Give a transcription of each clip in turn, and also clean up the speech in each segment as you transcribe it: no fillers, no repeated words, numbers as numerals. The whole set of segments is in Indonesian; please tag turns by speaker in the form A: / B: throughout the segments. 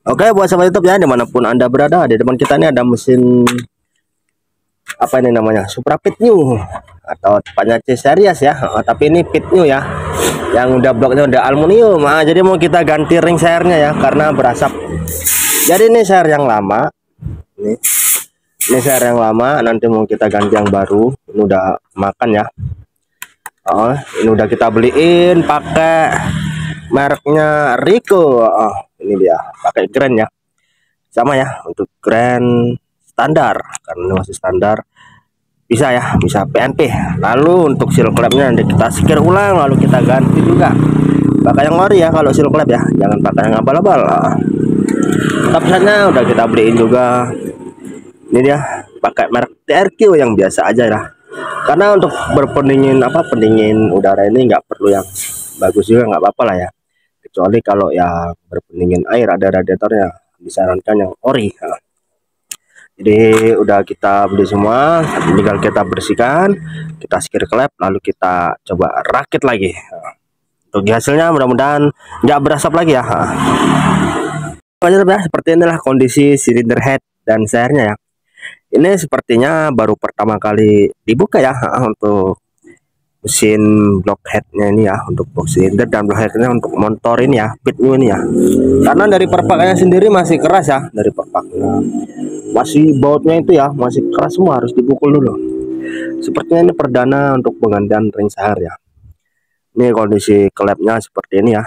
A: Oke, buat sahabat YouTube ya, dimanapun Anda berada, di depan kita ini ada mesin apa ini namanya, supra pit new atau tepatnya C series ya. Tapi ini pit new ya, yang udah bloknya udah aluminium. Jadi mau kita ganti ring sernya ya, karena berasap. Jadi ini ser yang lama, ini ser yang lama, nanti mau kita ganti yang baru. Ini udah makan ya. Ini udah kita beliin pakai mereknya Rico. Ini dia pakai grand ya, sama ya, untuk grand standar karena ini masih standar, bisa ya, bisa PNP. Lalu untuk seal clapnya nanti kita sekir ulang, lalu kita ganti juga pakai yang ori ya. Kalau seal clap ya, jangan pakai yang abal-abal. Tapsnya udah kita beliin juga, ini dia pakai merek TRQ yang biasa aja lah, karena untuk berpendingin pendingin udara ini nggak perlu yang bagus juga, nggak apa-apa lah ya, kecuali kalau yang berpendingin air ada radiatornya, disarankan yang ori. Jadi udah kita beli semua, tinggal kita bersihkan, kita sekir klep, lalu kita coba rakit lagi. Untuk hasilnya mudah-mudahan nggak berasap lagi ya. Seperti inilah kondisi silinder head dan sernya ya. Ini sepertinya baru pertama kali dibuka ya, untuk mesin block headnya ini ya, untuk box silinder dan block headnya untuk motor ini ya, pit new ini ya. Karena dari perpaknya sendiri masih keras ya, dari perpaknya masih bautnya itu ya, masih keras semua, harus dipukul dulu. Sepertinya ini perdana untuk penggantian ring seher ya. Ini kondisi klepnya seperti ini ya,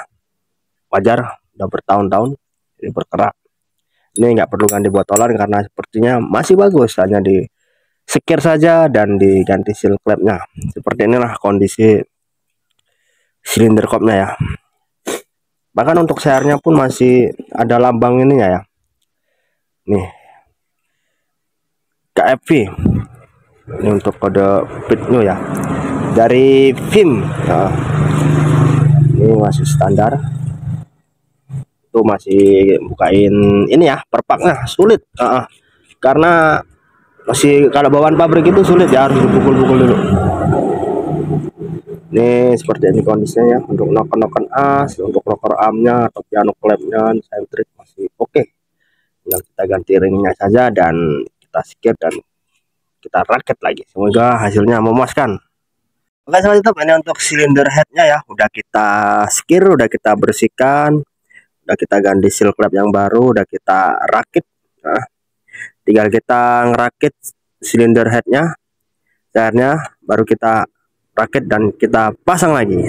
A: wajar, udah bertahun-tahun ini berkerak. Ini nggak perlu ganti botolan karena sepertinya masih bagus, hanya di sekir saja dan diganti seal clapnya. Seperti inilah kondisi silinder kopnya ya. Bahkan untuk sehernya pun masih ada lambang ininya ya, nih KFV. Ini untuk kode pit new ya, dari film ya. Ini masih standar, tuh masih bukain ini ya, perpaknya sulit karena masih, kalau bawaan pabrik itu sulit ya, harus dipukul-pukul dulu. Ini seperti ini kondisinya ya, untuk noken as, untuk rocker armnya atau piano clampnya, sentrik masih oke. Tinggal kita ganti ringnya saja dan kita sekir dan kita rakit lagi, semoga hasilnya memuaskan. Oke sahabat YouTube, ini untuk silinder headnya ya, udah kita sekir, udah kita bersihkan, udah kita ganti seal clap yang baru, udah kita rakit. Tinggal kita ngerakit silinder headnya, sehernya baru kita rakit dan kita pasang lagi.